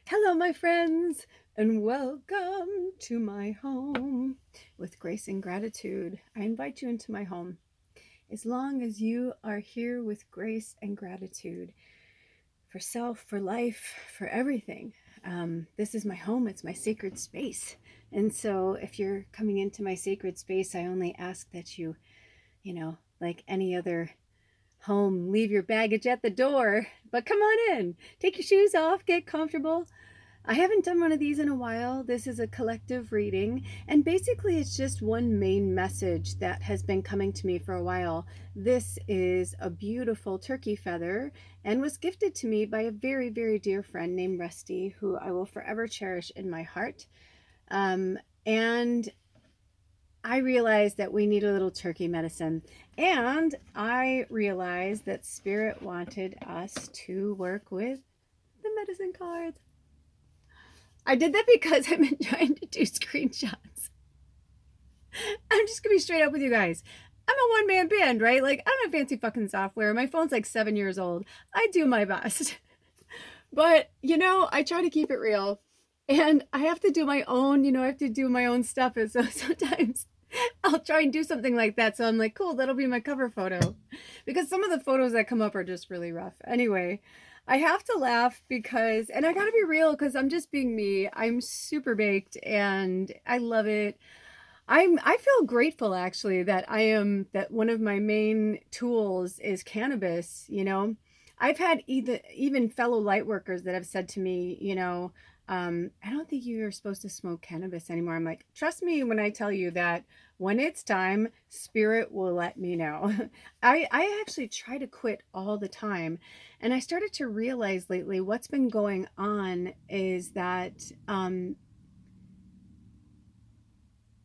Hello, my friends, and welcome to my home with grace and gratitude. I invite you into my home as long as you are here with grace and gratitude for self, for life, for everything. This is my home, it's my sacred space. And so, if you're coming into my sacred space, I only ask that like any other home, leave your baggage at the door, but come on in, take your shoes off, get comfortable. I haven't done one of these in a while. This is a collective reading, and basically it's just one main message that has been coming to me for a while. This is a beautiful turkey feather and was gifted to me by a very, very dear friend named Rusty, who I will forever cherish in my heart. And I realized that we need a little turkey medicine, and I realized that Spirit wanted us to work with the medicine cards. I did that because I've been trying to do screenshots. I'm just gonna be straight up with you guys. I'm a one-man band, right? Like, I don't have fancy fucking software. My phone's like 7 years old. I do my best. But, I try to keep it real. And I have to do my own, I have to do my own stuff. And so sometimes I'll try and do something like that. So I'm like, cool, that'll be my cover photo. Because some of the photos that come up are just really rough. Anyway, I have to laugh because, and I gotta be real because I'm just being me. I'm super baked and I love it. I feel grateful actually that one of my main tools is cannabis. I've had even fellow light workers that have said to me, I don't think you're supposed to smoke cannabis anymore. I'm like, trust me when I tell you that when it's time, Spirit will let me know. I actually try to quit all the time. And I started to realize lately what's been going on is that I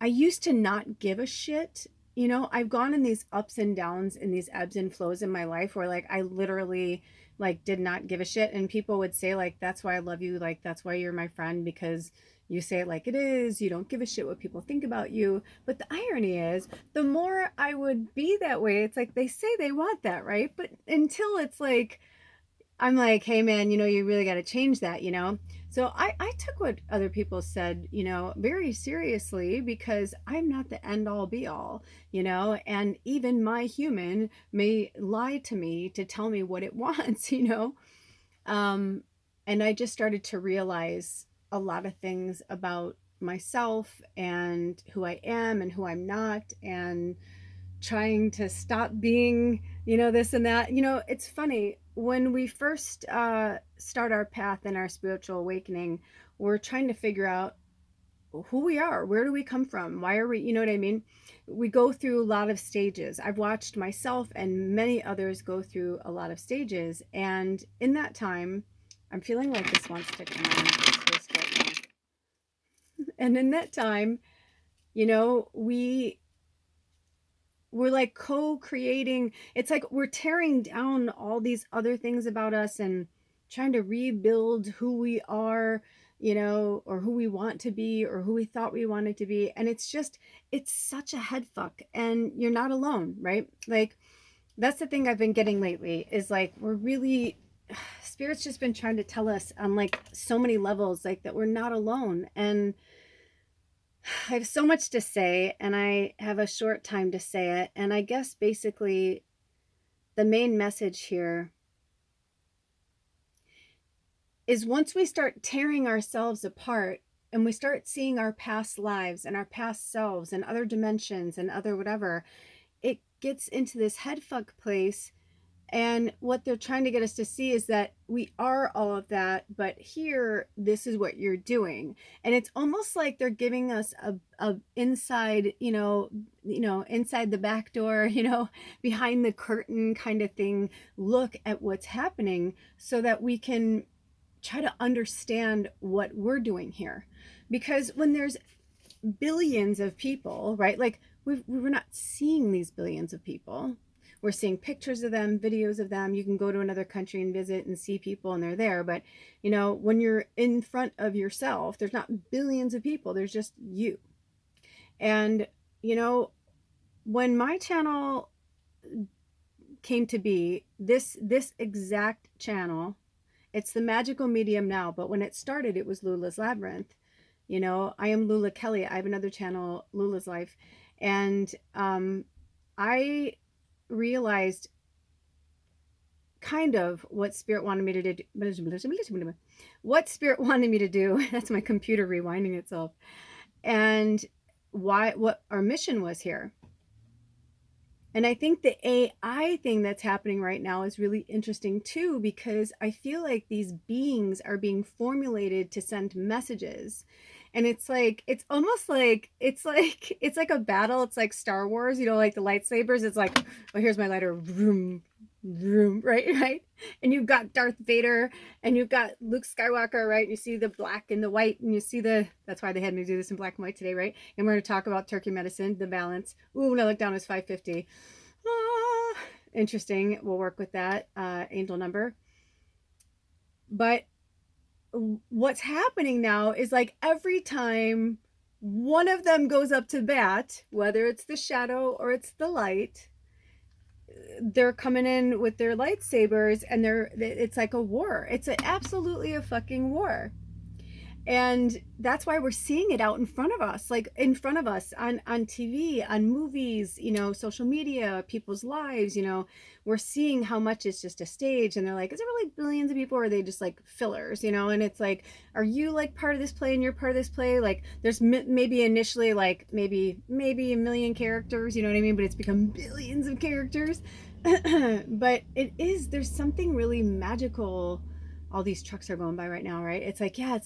used to not give a shit. I've gone in these ups and downs and these ebbs and flows in my life where like I literally like did not give a shit, and people would say like that's why I love you, like that's why you're my friend, because you say it like it is, you don't give a shit what people think about you. But the irony is the more I would be that way, it's like they say they want that, right? But until it's like I'm like, hey man, you really got to change that. So I took what other people said, very seriously because I'm not the end all be all, and even my human may lie to me to tell me what it wants. Um, and I just started to realize a lot of things about myself and who I am and who I'm not, and trying to stop being, this and that. It's funny when we first start our path in our spiritual awakening, we're trying to figure out who we are, where do we come from, why are we, you know what I mean? We go through a lot of stages. I've watched myself and many others go through a lot of stages, and in that time, I'm feeling like this wants to come on this right now. And in that time, you know, we we're like co-creating. It's like we're tearing down all these other things about us and trying to rebuild who we are, or who we want to be or who we thought we wanted to be. And it's such a head fuck, and you're not alone, right? Like, that's the thing I've been getting lately is like we're really Spirit's just been trying to tell us on like so many levels like that we're not alone. And I have so much to say, and I have a short time to say it. And I guess basically the main message here is once we start tearing ourselves apart and we start seeing our past lives and our past selves and other dimensions and other whatever, it gets into this head fuck place. And what they're trying to get us to see is that we are all of that, but here, this is what you're doing. And it's almost like they're giving us a inside, inside the back door, behind the curtain kind of thing, look at what's happening so that we can try to understand what we're doing here. Because when there's billions of people, right? Like we're not seeing these billions of people. We're seeing pictures of them, videos of them. You can go to another country and visit and see people and they're there. But, when you're in front of yourself, there's not billions of people. There's just you. And, when my channel came to be, this exact channel it's the magical medium now, but when it started, it was Lula's Labyrinth. You know, I am Lula Kelly. I have another channel, Lula's Life. And I realized kind of what spirit wanted me to do. What spirit wanted me to do. That's my computer rewinding itself. And what our mission was here. And I think the AI thing that's happening right now is really interesting too, because I feel like these beings are being formulated to send messages. And it's like, it's almost like, it's like a battle. It's like Star Wars, you know, like the lightsabers. It's like, oh, here's my lighter. Vroom, vroom, right. And you've got Darth Vader and you've got Luke Skywalker, right? You see the black and the white, and you see that's why they had me do this in black and white today, right? And we're going to talk about turkey medicine, the balance. Ooh, when I look down, it's 550. Interesting. We'll work with that angel number. But what's happening now is like every time one of them goes up to bat, whether it's the shadow or it's the light, they're coming in with their lightsabers, and it's like a war. It's absolutely a fucking war. And that's why we're seeing it out in front of us, like in front of us on TV, on movies, you know, social media, people's lives. You know, we're seeing how much it's just a stage, and they're like, is it really billions of people, or are they just like fillers, you know? And it's like, are you like part of this play and you're part of this play? Like there's maybe initially like maybe a million characters, you know what I mean? But it's become billions of characters. But there's something really magical. All these trucks are going by right now, right? It's like, yeah,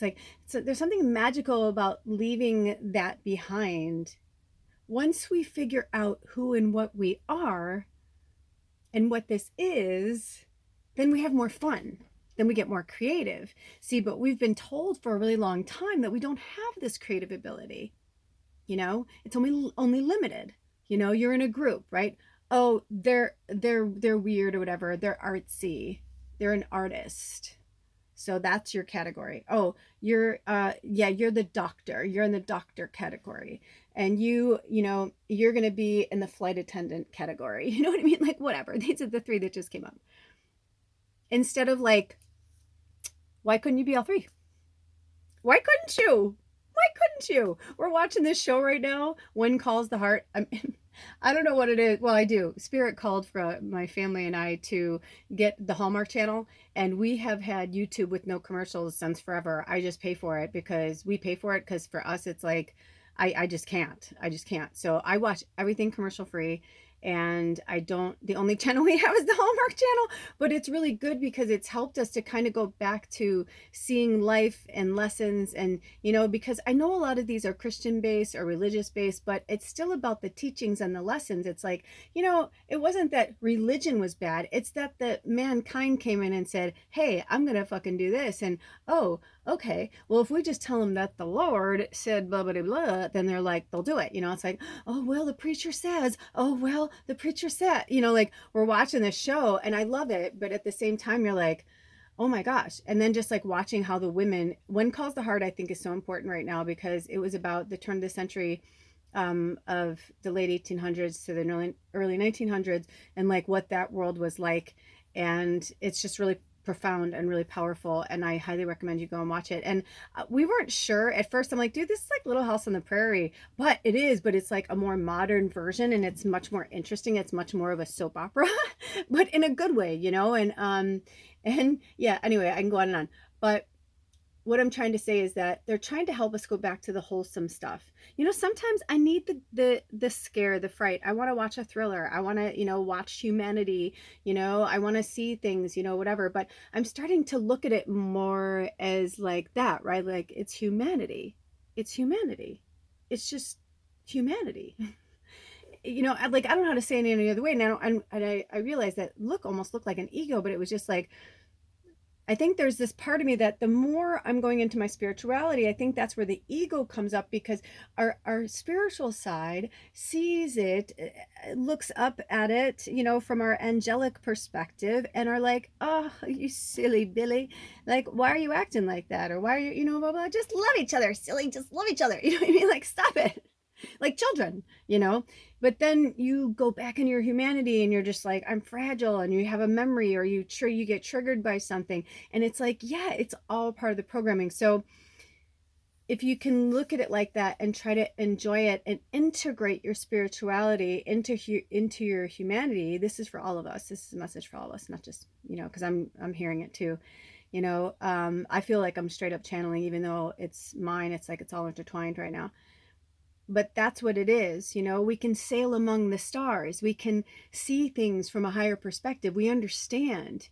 there's something magical about leaving that behind. Once we figure out who and what we are and what this is, then we have more fun. Then we get more creative. See, but we've been told for a really long time that we don't have this creative ability. You know, it's only limited. You know, you're in a group, right? Oh, they're weird or whatever. They're artsy. They're an artist. So that's your category. Oh, you're the doctor. You're in the doctor category. And you know, you're going to be in the flight attendant category. You know what I mean? Like whatever. These are the three that just came up. Instead of like, why couldn't you be all three? Why couldn't you? Why couldn't you? We're watching this show right now. One Calls the Heart. I don't know what it is. Well, I do. Spirit called for my family and I to get the Hallmark Channel, and we have had YouTube with no commercials since forever. I just pay for it because we pay for it because for us it's like I just can't. So I watch everything commercial free. And the only channel we have is the Hallmark Channel, but it's really good because it's helped us to kind of go back to seeing life and lessons. And, you know, because I know a lot of these are Christian based or religious based, but it's still about the teachings and the lessons. It's like, you know, it wasn't that religion was bad. It's that the mankind came in and said, hey, I'm going to fucking do this. And, oh, okay, well, if we just tell them that the Lord said blah, blah, blah, blah, then they're like, they'll do it. You know, it's like, oh, well, the preacher says, oh, well, the preacher said, you know, like we're watching this show and I love it. But at the same time, you're like, oh my gosh. And then just like watching how the women, One Calls the Heart, I think is so important right now because it was about the turn of the century of the late 1800s to the early 1900s and like what that world was like. And it's just really profound and really powerful, and I highly recommend you go and watch it. And we weren't sure at first. I'm like, dude, this is like Little House on the Prairie, but it's like a more modern version, and it's much more interesting. It's much more of a soap opera but in a good way, you know. And yeah, anyway, I can go on and on, but what I'm trying to say is that they're trying to help us go back to the wholesome stuff. You know, sometimes I need the scare, the fright. I want to watch a thriller. I want to, you know, watch humanity, you know, I want to see things, you know, whatever. But I'm starting to look at it more as like that, right? Like it's humanity. It's humanity. It's just humanity. You know, like I don't know how to say it any other way. Now, and I realized that almost looked like an ego, but it was just like, I think there's this part of me that the more I'm going into my spirituality, I think that's where the ego comes up, because our spiritual side sees it, looks up at it, you know, from our angelic perspective, and are like, oh, you silly Billy. Like, why are you acting like that? Or why are you, you know, blah, blah, just love each other, silly, just love each other. You know what I mean? Like, stop it. like children, but then you go back in your humanity and you're just like, I'm fragile, and you have a memory, or you get triggered by something, and it's like, yeah, it's all part of the programming. So if you can look at it like that and try to enjoy it and integrate your spirituality into your humanity, this is for all of us. This is a message for all of us, not just, because I'm hearing it too. I feel like I'm straight up channeling, even though it's mine. It's like it's all intertwined right now. But that's what it is. We can sail among the stars. We can see things from a higher perspective. We understand,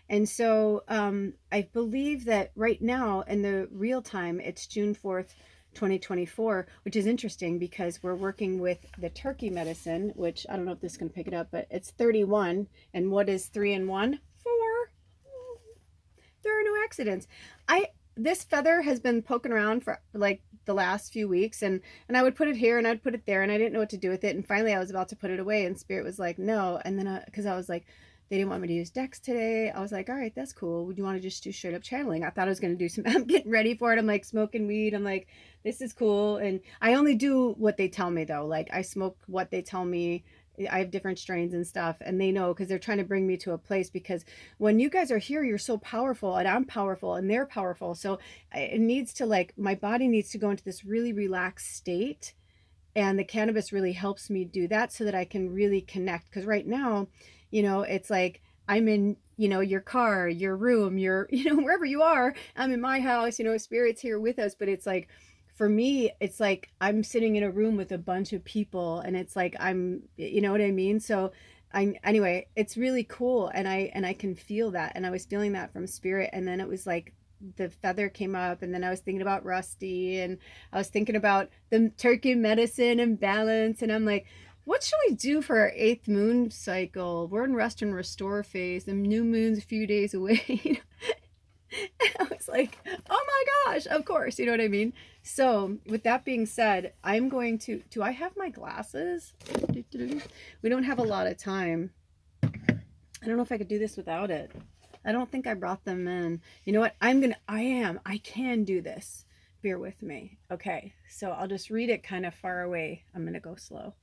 and so I believe that right now in the real time, it's June 4th, 2024, which is interesting because we're working with the turkey medicine, which I don't know if this can pick it up, but it's 31. And what is 3 and 1? 4. There are no accidents. This feather has been poking around for like the last few weeks, and I would put it here and I'd put it there, and I didn't know what to do with it. And finally I was about to put it away, and Spirit was like, no. And then because I was like, they didn't want me to use decks today, I was like, all right, that's cool. Would you want to just do straight up channeling? I thought I was going to do some, I'm getting ready for it. I'm like smoking weed. I'm like, this is cool. And I only do what they tell me though. Like I smoke what they tell me. I have different strains and stuff, and they know, because they're trying to bring me to a place, because when you guys are here, you're so powerful, and I'm powerful, and they're powerful. So it needs to, like, my body needs to go into this really relaxed state, and the cannabis really helps me do that so that I can really connect. Because right now, it's like I'm in, your car, your room, your, wherever you are. I'm in my house, Spirit's here with us, but it's like, for me, it's like I'm sitting in a room with a bunch of people, and it's like you know what I mean? So anyway, it's really cool, and I can feel that, and I was feeling that from Spirit. And then it was like the feather came up, and then I was thinking about Rusty, and I was thinking about the turkey medicine and balance, and I'm like, what should we do for our 8th moon cycle? We're in rest and restore phase. The new moon's a few days away. And I was like, oh my gosh, of course, you know what I mean? So with that being said, I'm going to, do I have my glasses? We don't have a lot of time. I don't know if I could do this without it. I don't think I brought them in. You know what? I can do this. Bear with me. Okay, so I'll just read it kind of far away. I'm going to go slow.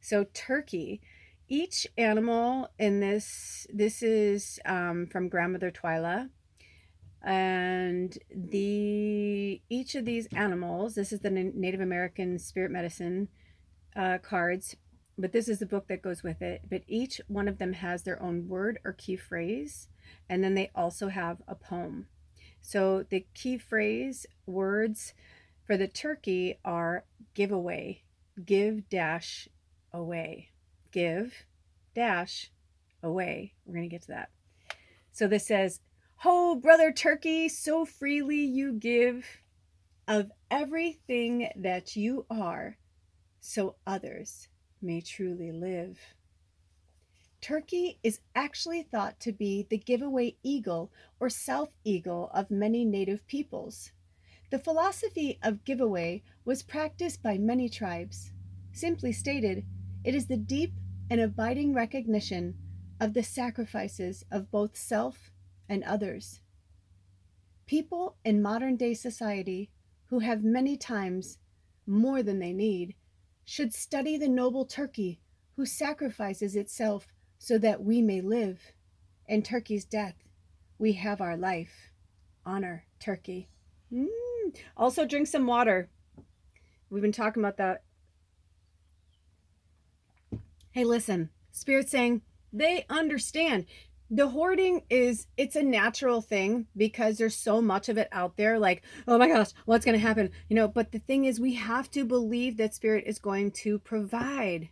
So turkey, each animal in this is from Grandmother Twyla. And each of these animals, this is the Native American spirit medicine cards, but this is the book that goes with it. But each one of them has their own word or key phrase, and then they also have a poem. So the key phrase words for the turkey are give away, give dash away, give dash away. We're going to get to that. So this says, ho, brother turkey, so freely you give of everything that you are, so others may truly live. Turkey is actually thought to be the giveaway eagle or self-eagle of many native peoples. The philosophy of giveaway was practiced by many tribes. Simply stated, it is the deep and abiding recognition of the sacrifices of both self and others. People in modern day society who have many times more than they need should study the noble turkey who sacrifices itself so that we may live. In turkey's death, we have our life. Honor turkey. Also drink some water. We've been talking about that. Hey, listen, Spirit's saying they understand. The hoarding it's a natural thing because there's so much of it out there. Like, oh my gosh, what's going to happen? But the thing is, we have to believe that Spirit is going to provide.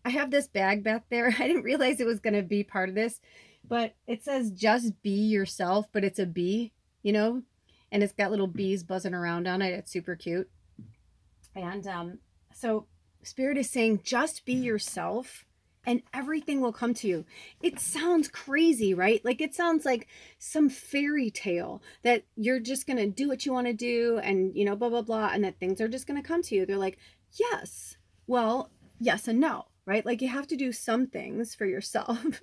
I have this bag back there. I didn't realize it was going to be part of this, but it says just be yourself, but it's a bee, and it's got little bees buzzing around on it. It's super cute. And so Spirit is saying, just be yourself and everything will come to you. It sounds crazy, right? Like it sounds like some fairy tale that you're just going to do what you want to do and, blah, blah, blah. And that things are just going to come to you. They're like, yes, well, yes and no, right? Like you have to do some things for yourself.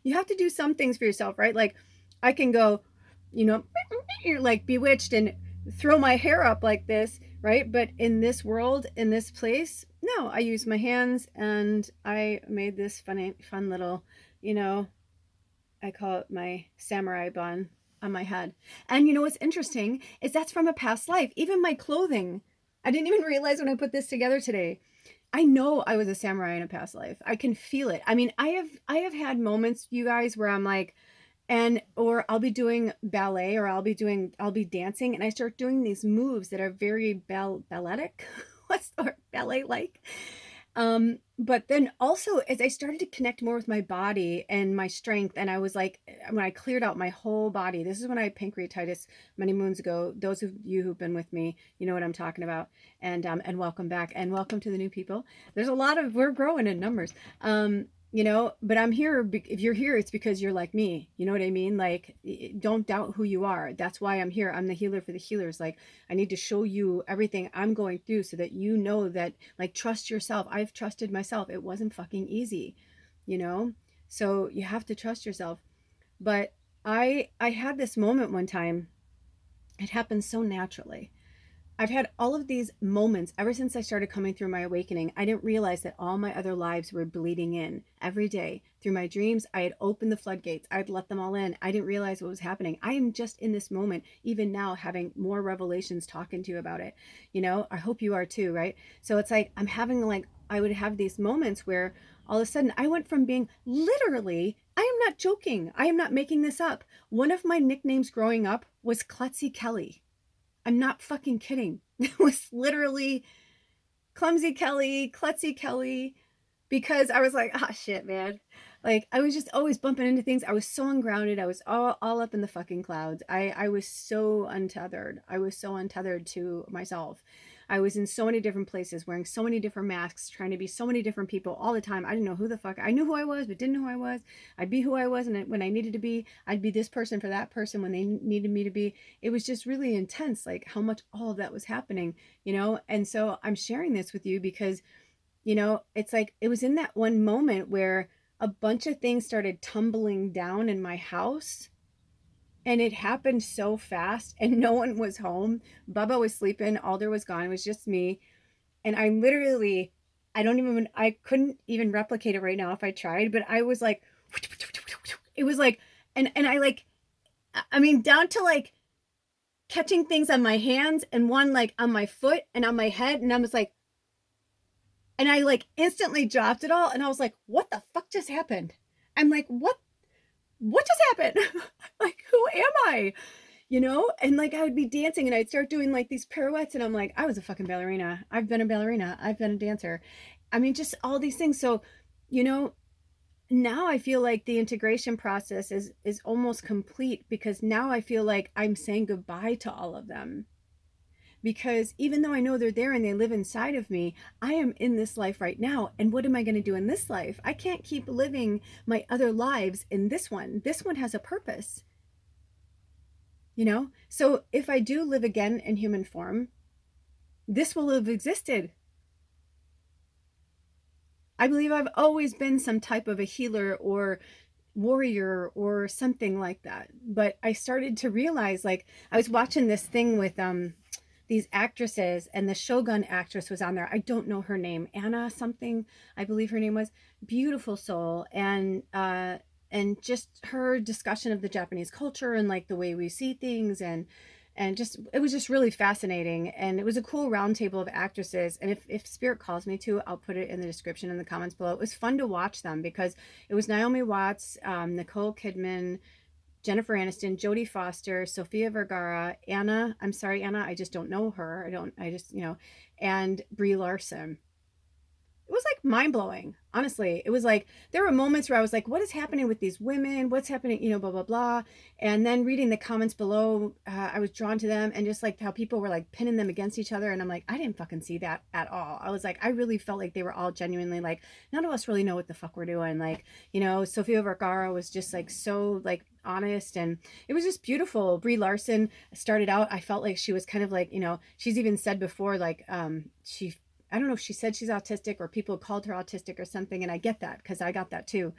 You have to do some things for yourself, right? Like I can go, like bewitched and throw my hair up like this, right? But in this world, in this place, no, I use my hands, and I made this fun little, you know, I call it my samurai bun on my head. And you know what's interesting is that's from a past life. Even my clothing, I didn't even realize when I put this together today. I know I was a samurai in a past life. I can feel it. I mean, I have had moments, you guys, where I'm like, and or I'll be doing ballet, or I'll be dancing, and I start doing these moves that are very balletic. What's the word? Ballet like. But then also as I started to connect more with my body and my strength, and I was like, when I cleared out my whole body, this is when I had pancreatitis many moons ago. Those of you who've been with me, you know what I'm talking about. And welcome back, and welcome to the new people. There's a lot of, we're growing in numbers. You know, but I'm here. If you're here, it's because you're like me. You know what I mean? Like, don't doubt who you are. That's why I'm here. I'm the healer for the healers. Like, I need to show you everything I'm going through so that you know that, like, trust yourself. I've trusted myself. It wasn't fucking easy, you know? So you have to trust yourself. But I had this moment one time. It happened so naturally. I've had all of these moments ever since I started coming through my awakening. I didn't realize that all my other lives were bleeding in every day. Through my dreams, I had opened the floodgates. I'd let them all in. I didn't realize what was happening. I am just in this moment, even now, having more revelations, talking to you about it. You know, I hope you are too, right? So it's like I'm having, like, I would have these moments where all of a sudden I went from being literally, I am not joking, I am not making this up. One of my nicknames growing up was Klutzy Kelly. I'm not fucking kidding. It was literally Clumsy Kelly, Klutzy Kelly, because I was like, ah, shit, man. Like, I was just always bumping into things. I was so ungrounded. I was all up in the fucking clouds. I was so untethered. I was so untethered to myself. I was in so many different places, wearing so many different masks, trying to be so many different people all the time. I didn't know who the fuck. I knew who I was, but didn't know who I was. I'd be who I was, and when I needed to be, I'd be this person for that person when they needed me to be. It was just really intense, like how much all of that was happening, you know? And so I'm sharing this with you because, you know, it's like it was in that one moment where a bunch of things started tumbling down in my house, and it happened so fast, and no one was home. Bubba was sleeping, Alder was gone, it was just me. And I literally, I couldn't even replicate it right now if I tried, but I was like, it was like, and I like, I mean, down to like catching things on my hands, and one like on my foot and on my head, and I was like, and I like instantly dropped it all, and I was like, what the fuck just happened? I'm like, what just happened? Like, who am I? You know? And like I would be dancing, and I'd start doing like these pirouettes, and I'm like, I was a fucking ballerina. I've been a ballerina. I've been a dancer. I mean, just all these things. So, you know, now I feel like the integration process is almost complete, because now I feel like I'm saying goodbye to all of them. Because even though I know they're there and they live inside of me, I am in this life right now. And what am I going to do in this life? I can't keep living my other lives in this one. This one has a purpose, you know? So if I do live again in human form, this will have existed. I believe I've always been some type of a healer or warrior or something like that. But I started to realize, like, I was watching this thing with these actresses, and the Shogun actress was on there. I don't know her name, Anna something, I believe her name was. Beautiful soul. And just her discussion of the Japanese culture and like the way we see things, and just, it was just really fascinating. And it was a cool roundtable of actresses, and if spirit calls me to, I'll put it in the description in the comments below. It was fun to watch them, because it was Naomi Watts, Nicole Kidman, Jennifer Aniston, Jodie Foster, Sofia Vergara, Anna. I'm sorry, Anna, I just don't know her. I just, you know, and Brie Larson. It was like mind blowing. Honestly, it was like there were moments where I was like, what is happening with these women? What's happening? You know, blah, blah, blah. And then reading the comments below, I was drawn to them, and just like how people were like pinning them against each other. And I'm like, I didn't fucking see that at all. I was like, I really felt like they were all genuinely like, none of us really know what the fuck we're doing. Like, you know, Sofia Vergara was just like so like honest, and it was just beautiful. Brie Larson started out, I felt like she was kind of like, you know, she's even said before, like, I don't know if she said she's autistic or people called her autistic or something. And I get that, because I got that too.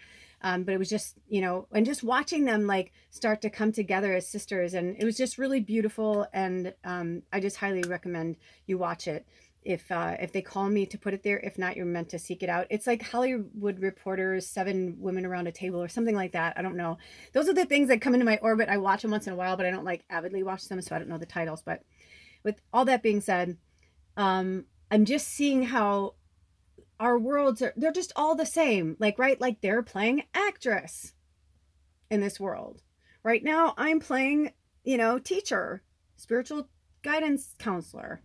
But it was just, and just watching them like start to come together as sisters, and it was just really beautiful. And I just highly recommend you watch it. If they call me to put it there, if not, you're meant to seek it out. It's like Hollywood Reporters, 7 Women Around a Table, or something like that. I don't know. Those are the things that come into my orbit. I watch them once in a while, but I don't like avidly watch them, so I don't know the titles. But with all that being said, I'm just seeing how our worlds they're just all the same. Like, right? Like they're playing actress in this world. Right now, I'm playing, teacher, spiritual guidance counselor,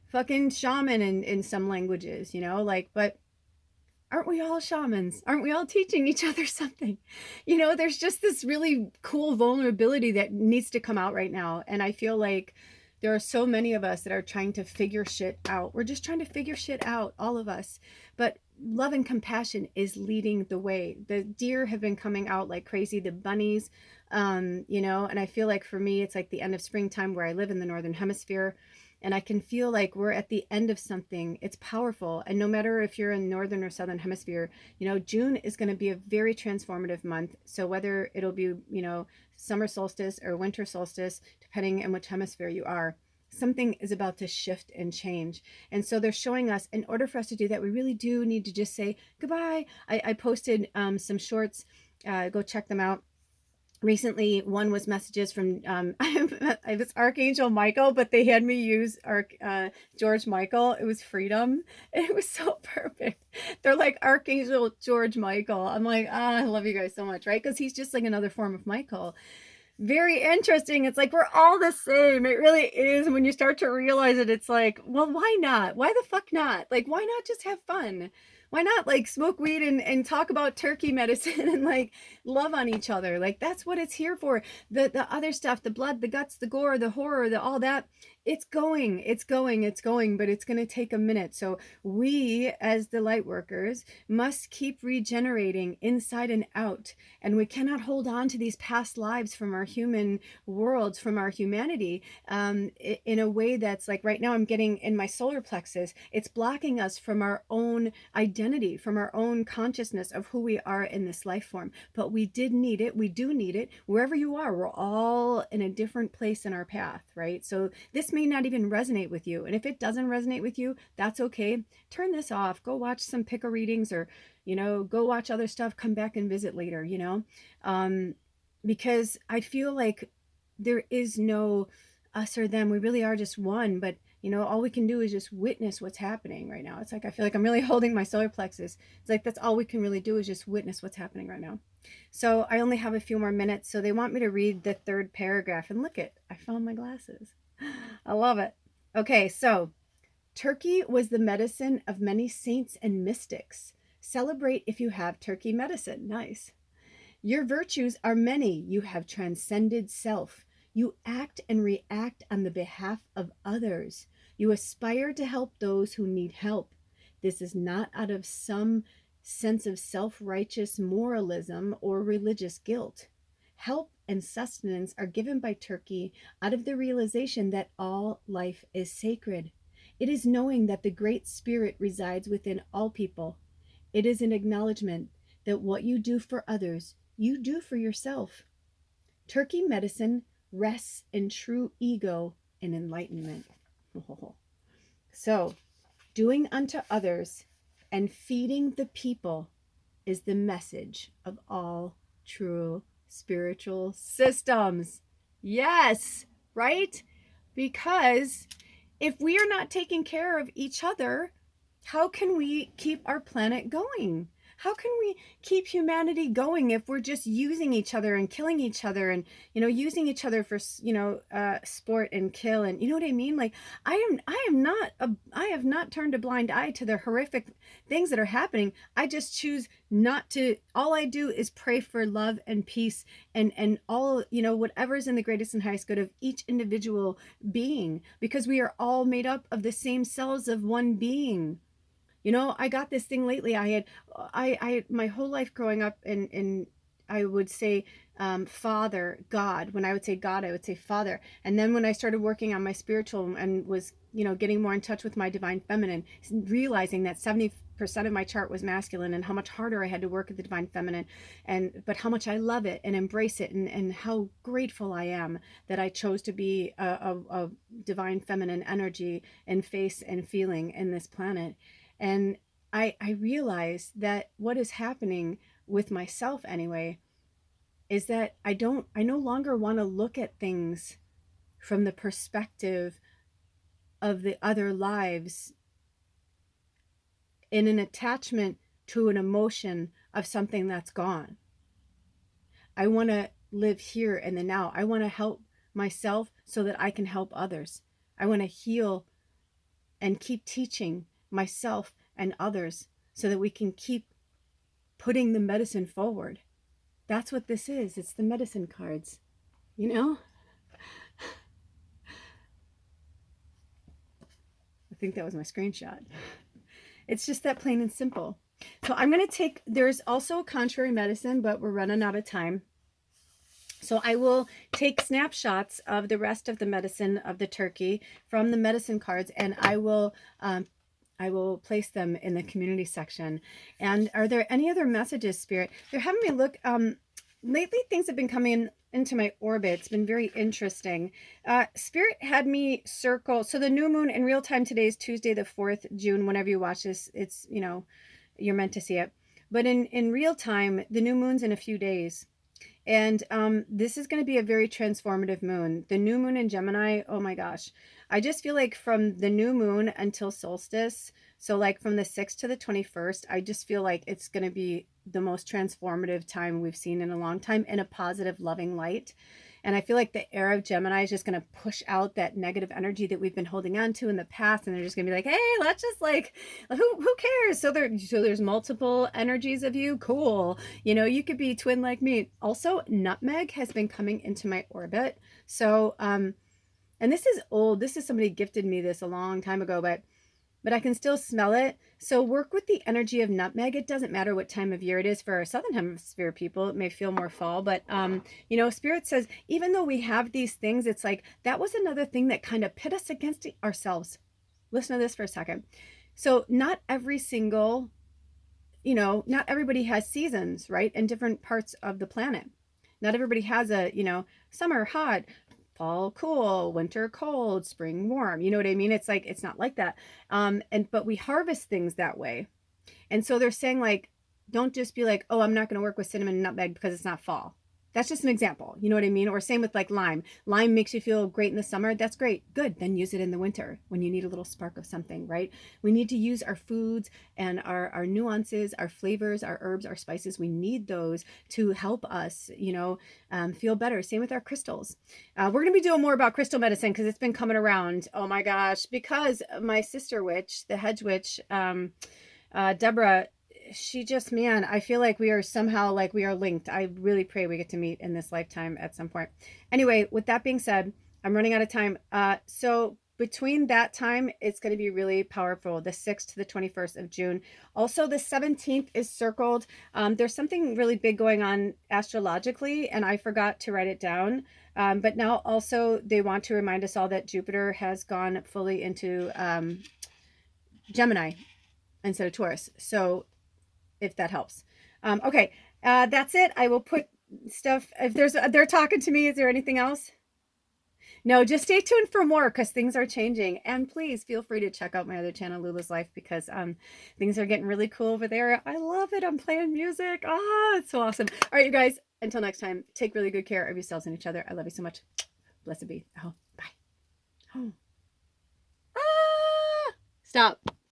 fucking shaman in some languages, like, but aren't we all shamans? Aren't we all teaching each other something? There's just this really cool vulnerability that needs to come out right now. And I feel like there are so many of us that are trying to figure shit out. We're just trying to figure shit out, all of us. But love and compassion is leading the way. The deer have been coming out like crazy, the bunnies, and I feel like for me, it's like the end of springtime where I live in the Northern Hemisphere. And I can feel like we're at the end of something. It's powerful. And no matter if you're in Northern or Southern Hemisphere, June is going to be a very transformative month. So whether it'll be, summer solstice or winter solstice, depending on which hemisphere you are, something is about to shift and change. And so they're showing us, in order for us to do that, we really do need to just say goodbye. I posted some shorts. Go check them out. Recently, one was messages from I was Archangel Michael, but they had me use George Michael. It was freedom. It was so perfect. They're like Archangel George Michael. I'm like, I love you guys so much, right? Because he's just like another form of Michael. Very interesting. It's like we're all the same. It really is. And when you start to realize it, it's like, well, why not? Why the fuck not? Like, why not just have fun? Why not like smoke weed and talk about turkey medicine and like love on each other? Like that's what it's here for. The other stuff, the blood, the guts, the gore, the horror, the all that, it's going, but it's going to take a minute. So we as the light workers must keep regenerating inside and out. And we cannot hold on to these past lives from our human worlds, from our humanity, in a way that's like right now I'm getting in my solar plexus. It's blocking us from our own identity, from our own consciousness of who we are in this life form. But we did need it. We do need it. Wherever you are, we're all in a different place in our path, right? So this may not even resonate with you. And if it doesn't resonate with you, that's okay. Turn this off. Go watch some picker readings or, go watch other stuff. Come back and visit later, because I feel like there is no us or them. We really are just one. But all we can do is just witness what's happening right now. It's like I feel like I'm really holding my solar plexus. It's like that's all we can really do is just witness what's happening right now. So I only have a few more minutes. So they want me to read the 3rd paragraph. And look it, I found my glasses. I love it. Okay, so turkey was the medicine of many saints and mystics. Celebrate if you have turkey medicine. Nice. Your virtues are many. You have transcended self. You act and react on the behalf of others. You aspire to help those who need help. This is not out of some sense of self-righteous moralism or religious guilt. Help and sustenance are given by turkey out of the realization that all life is sacred. It is knowing that the Great Spirit resides within all people. It is an acknowledgement that what you do for others, you do for yourself. Turkey medicine rests in true ego and enlightenment. So, doing unto others and feeding the people is the message of all true spiritual systems. Yes, right? Because if we are not taking care of each other, how can we keep our planet going? How can we keep humanity going if we're just using each other and killing each other and, using each other for, sport and kill and, you know what I mean? Like I have not turned a blind eye to the horrific things that are happening. I just choose not to. All I do is pray for love and peace and all, whatever's in the greatest and highest good of each individual being, because we are all made up of the same cells of one being. I got this thing lately. I had my whole life growing up, and I would say Father, God. When I would say God, I would say Father. And then when I started working on my spiritual and was, getting more in touch with my divine feminine, realizing that 70% of my chart was masculine and how much harder I had to work at the divine feminine, but how much I love it and embrace it, and how grateful I am that I chose to be a divine feminine energy and face and feeling in this planet. And I realized that what is happening with myself anyway is that I no longer want to look at things from the perspective of the other lives in an attachment to an emotion of something that's gone. I want to live here in the now. I want to help myself so that I can help others. I want to heal and keep teaching myself and others so that we can keep putting the medicine forward. That's what this is. It's the medicine cards, you know? I think that was my screenshot. It's just that plain and simple. So I'm going to take, there's also contrary medicine, but we're running out of time. So I will take snapshots of the rest of the medicine of the turkey from the medicine cards, and I will place them in the community section. And are there any other messages, Spirit? They're having me look. Lately, things have been coming into my orbit. It's been very interesting. Spirit had me circle. So the new moon in real time today is Tuesday, the 4th June. Whenever you watch this, it's, you're meant to see it. But in real time, the new moon's in a few days. And this is going to be a very transformative moon. The new moon in Gemini, oh my gosh. I just feel like from the new moon until solstice, so like from the 6th to the 21st, I just feel like it's going to be the most transformative time we've seen in a long time in a positive, loving light. And I feel like the era of Gemini is just going to push out that negative energy that we've been holding on to in the past. And they're just going to be like, hey, let's just like, who cares? So there's multiple energies of you. Cool. You could be twin like me. Also, nutmeg has been coming into my orbit. So, and this is old. This is somebody gifted me this a long time ago, but I can still smell it. So work with the energy of nutmeg. It doesn't matter what time of year it is. For our Southern Hemisphere people, it may feel more fall, but Spirit says, even though we have these things, it's like, that was another thing that kind of pit us against ourselves. Listen to this for a second. So not every single, not everybody has seasons, right? In different parts of the planet. Not everybody has a, summer hot, fall cool, winter cold, spring warm. You know what I mean? It's like, it's not like that. But we harvest things that way. And so they're saying, like, don't just be like, oh, I'm not going to work with cinnamon and nutmeg because it's not fall. That's just an example. You know what I mean? Or same with like lime. Lime makes you feel great in the summer. That's great. Good. Then use it in the winter when you need a little spark of something, right? We need to use our foods and our nuances, our flavors, our herbs, our spices. We need those to help us, feel better. Same with our crystals. We're going to be doing more about crystal medicine because it's been coming around. Oh my gosh. Because my sister witch, the hedge witch, Deborah, she just, man, I feel like we are somehow like we are linked. I really pray we get to meet in this lifetime at some point. Anyway, with that being said, I'm running out of time. So between that time, it's going to be really powerful, the 6th to the 21st of June. Also, the 17th is circled. There's something really big going on astrologically, and I forgot to write it down. But now also they want to remind us all that Jupiter has gone fully into Gemini instead of Taurus. So if that helps. Okay, that's it. I will put stuff, if they're talking to me. Is there anything else? No, just stay tuned for more because things are changing. And please feel free to check out my other channel, Lula's Life, because things are getting really cool over there. I love it. I'm playing music. It's so awesome. All right, you guys, until next time, take really good care of yourselves and each other. I love you so much. Blessed be. Bye. Stop.